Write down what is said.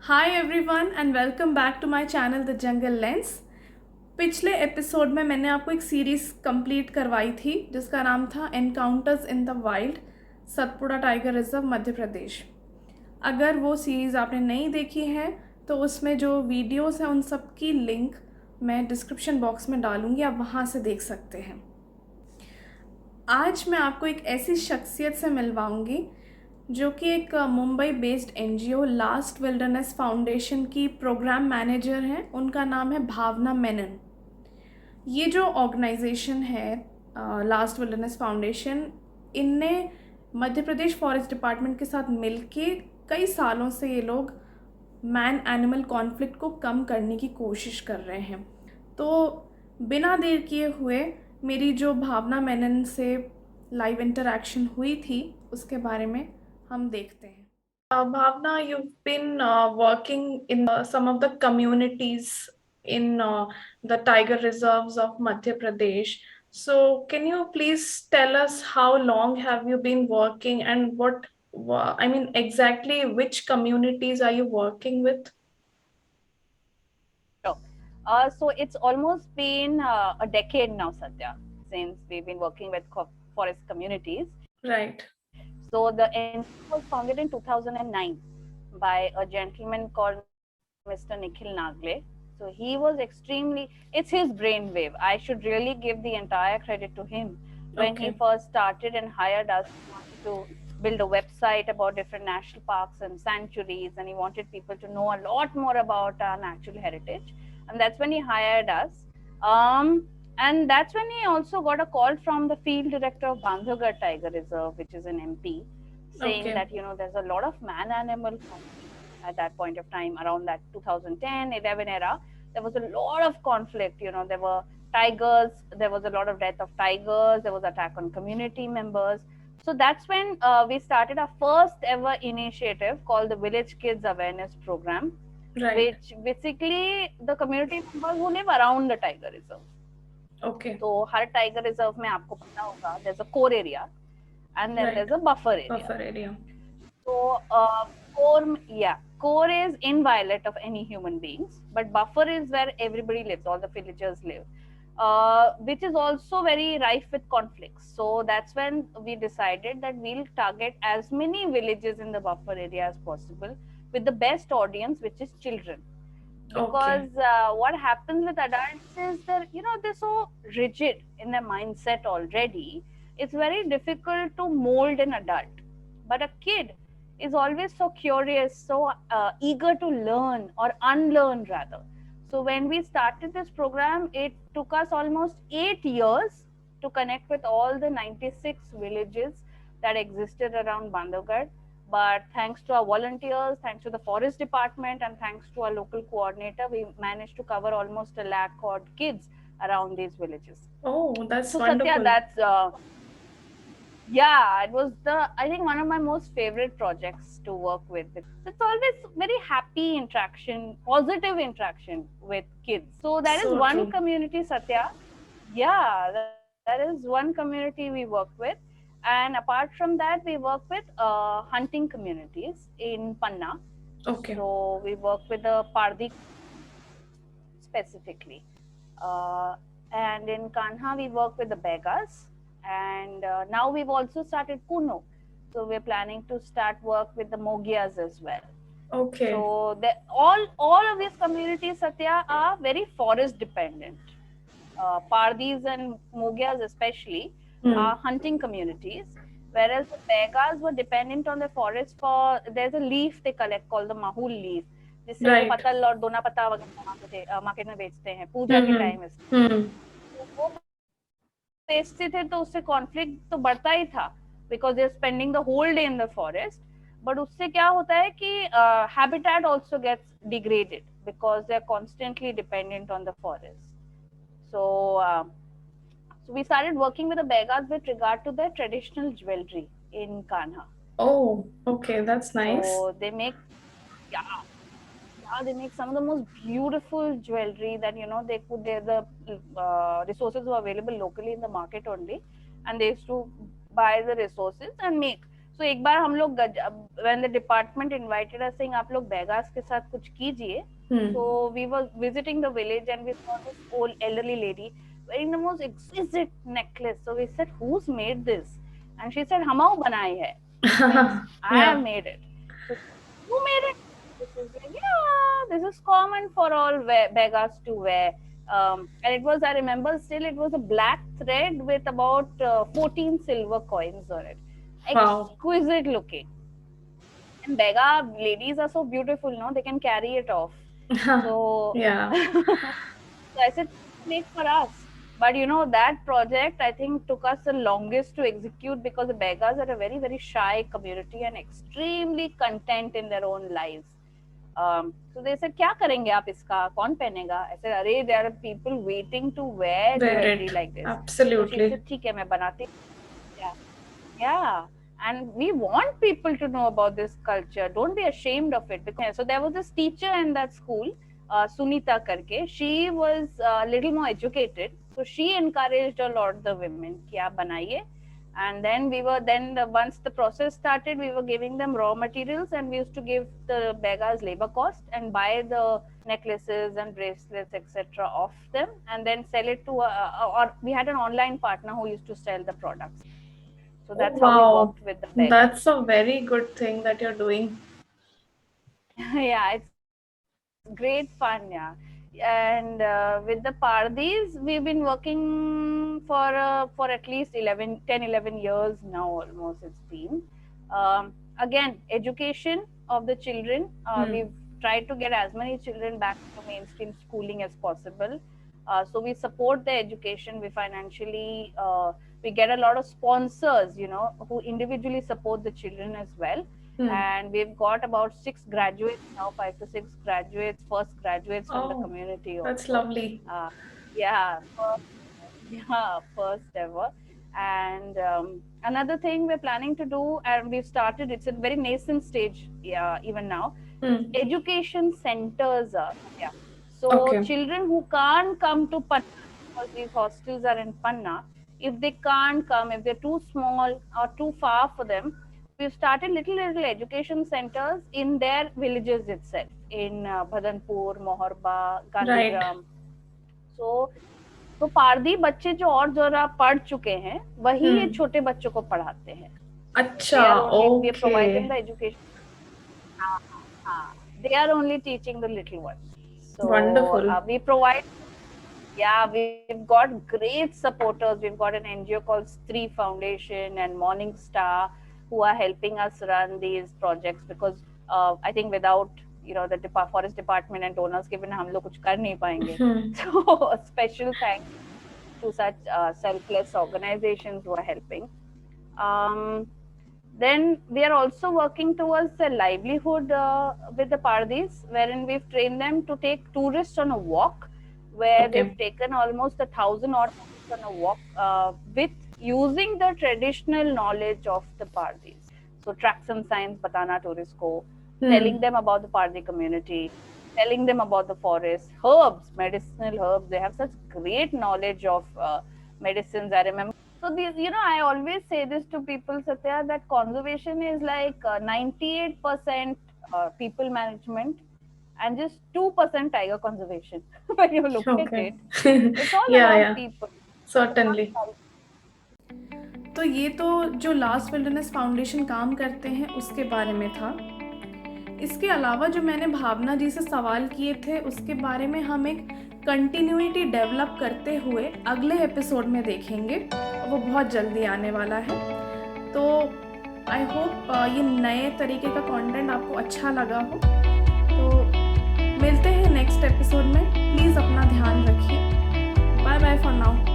Hi everyone and welcome back to my channel the jungle lens. पिछले episode में मैंने आपको एक सीरीज़ कंप्लीट करवाई थी जिसका नाम था encounters in the wild, Satpura tiger reserve, Madhya Pradesh. अगर वो सीरीज़ आपने नहीं देखी है तो उसमें जो वीडियोस हैं उन सब की लिंक मैं डिस्क्रिप्शन बॉक्स में डालूँगी, आप वहाँ से देख सकते हैं। आज मैं आपको एक ऐसी शख्सियत से मिलवाऊँगी जो कि एक Mumbai based NGO last wilderness foundation की प्रोग्राम मैनेजर हैं। उनका नाम है भावना मेनन। ये जो ऑर्गेनाइजेशन है लास्ट विल्डरनेस फाउंडेशन, इनने मध्य प्रदेश फॉरेस्ट डिपार्टमेंट के साथ मिलके कई सालों से ये लोग मैन एनिमल कॉन्फ्लिक्ट को कम करने की कोशिश कर रहे हैं। तो बिना देर किए हुए मेरी जो भावना मेनन से लाइव इंटरेक्शन हुई थी उसके बारे में हम देखते हैं। Bhavna, you've been working in some of the communities in the tiger reserves of Madhya Pradesh. So, can you please tell us how long have you been working and I mean, exactly which communities are you working with? Sure. So it's almost been a decade now, Satya, since we've been working with forest communities. Right. So the NGO was founded in 2009 by a gentleman called Mr. Nikhil Nagle. So he was it's his brainwave. I should really give the entire credit to him. When he Okay. first started and hired us, he wanted to build a website about different national parks and sanctuaries, and he wanted people to know a lot more about our natural heritage. And that's when he hired us. And that's when he also got a call from the field director of Bandhavgarh Tiger Reserve, which is in MP, saying Okay. that, there's a lot of man-animal at that point of time, around that 2010-11 era. There was a lot of conflict. There were tigers, there was a lot of death of tigers, there was attack on community members. So that's when we started our first ever initiative called the Village Kids Awareness Program, Right. which basically the community members who live around the tiger reserve. Okay. तो हर tiger reserve में आपको पता होगा there's a core area and then Right. there's a buffer area. Buffer area. So core is inviolate of any human beings, but buffer is where everybody lives, all the villagers live, which is also very rife with conflicts. So that's when we decided that we'll target as many villages in the buffer area as possible with the best audience, which is children. Because what happens with adults is that they're so rigid in their mindset already. It's very difficult to mold an adult, but a kid is always so curious, so eager to learn or unlearn rather. So when we started this program, it took us almost 8 years to connect with all the 96 villages that existed around Bandhavgarh. But thanks to our volunteers, thanks to the forest department, and thanks to our local coordinator, we managed to cover almost 1 lakh odd kids around these villages. Oh, that's So wonderful. Satya, that's it was I think one of my most favorite projects to work with. It's always very happy interaction, positive interaction with kids. So that is one true. community, Satya. Yeah, that is one community we work with. And apart from that, we work with hunting communities in Panna. Okay. So we work with the Pardi specifically. And in Kanha, we work with the Begas. And now we've also started Kuno. So we're planning to start work with the Mogias as well. Okay. So all of these communities, Satya, are very forest dependent. Pardis and Mogias especially are hunting communities, whereas the Begas were dependent on the forest there's a leaf they collect called the Mahul leaf, जिससे वो पतल और दोना पत्ता वगैरह market में बेचते हैं पूजा के टाइम में। वो बेचते थे तो उससे कॉन्फ्लिक्ट तो बढ़ता ही था because they are spending the whole day in the forest, but उससे क्या होता है कि habitat also gets degraded because they are constantly dependent on the forest. So we started working with the Begas with regard to their traditional jewelry in Kanha. Oh, okay, that's nice. So they make, they make some of the most beautiful jewelry that the resources were available locally in the market only, and they used to buy the resources and make. So एक बार हम लोग when the department invited us saying आप लोग बेगास के साथ कुछ कीजिए. So we were visiting the village and we saw this old elderly lady wearing the most exquisite necklace. So we said, who's made this? And she said, हमाऊ बनाई है. I have made it. So, who made it? This is like, yeah, this is common for all beggars to wear. And it was, I remember still, it was a black thread with about 14 silver coins on it. Exquisite looking. And Bega ladies are so beautiful, no? They can carry it off. So, Yeah. So I said, make for us. But you know, that project I think took us the longest to execute because the Begas are a very, very shy community and extremely content in their own lives. So they said, क्या करेंगे आप इसका? कौन पहनेगा? I said, अरे, there are people waiting to wear jewelry like this. Absolutely. So she said, ठीक है, मैं बनाती. Yeah. And we want people to know about this culture. Don't be ashamed of it. So there was this teacher in that school, Sunita karke. She was a little more educated. So she encouraged a lot the women, कि आप बनाइए. And then once the process started, we were giving them raw materials and we used to give the beggars labor cost and buy the necklaces and bracelets, etc. off them and then sell it to, or we had an online partner who used to sell the products. So that's how we worked with the beggars. That's a very good thing that you're doing. Yeah, it's great fun, yeah. And with the Pardis, we've been working for at least 10, 11 years now almost it's been. Again, education of the children. We've tried to get as many children back to mainstream schooling as possible. So we support their education. We financially, we get a lot of sponsors, you know, who individually support the children as well. And we've got about 6 graduates now, 5 to 6 graduates, first graduates from the community. That's also. lovely. First ever. And another thing we're planning to do, and we've started, it's a very nascent stage even now, education centers. So children who can't come to Panna, because these hostels are in Panna, if they can't come, if they're too small or too far for them, we've started little education centers in their villages itself, in Bhadanpur, Moharba, Gandhigram. So Pardi बच्चे जो और जरा पढ़ चुके हैं वही ये छोटे बच्चों को पढ़ाते हैं. अच्छा, we are providing the education. They are only teaching the little ones. So wonderful. We provide. Yeah, we've got great supporters. We've got an NGO called Stree Foundation and Morning Star who are helping us run these projects because I think without the forest department and donors given हम लोग कुछ कर नहीं पाएंगे. So a special thanks to such selfless organizations who are helping. Then we are also working towards a livelihood with the Pardis, wherein we've trained them to take tourists on a walk, where they've taken almost 1,000 odd on a walk with using the traditional knowledge of the Pardis. So tracks and signs batana tourists ko, telling them about the Pardi community, telling them about the forest, herbs, medicinal herbs. They have such great knowledge of medicines. I remember. So these, I always say this to people, Satya, that conservation is like 98% people management and just 2% tiger conservation. When you look at it, it's all about people. Certainly. तो ये तो जो last wilderness foundation काम करते हैं उसके बारे में था. इसके अलावा जो मैंने भावना जी से सवाल किए थे उसके बारे में हम एक कंटिन्यूटी डेवलप करते हुए अगले एपिसोड में देखेंगे और वो बहुत जल्दी आने वाला है. तो आई होप ये नए तरीके का कंटेंट आपको अच्छा लगा हो. तो मिलते हैं नेक्स्ट एपिसोड में. प्लीज़ अपना ध्यान रखिए. Bye bye for now.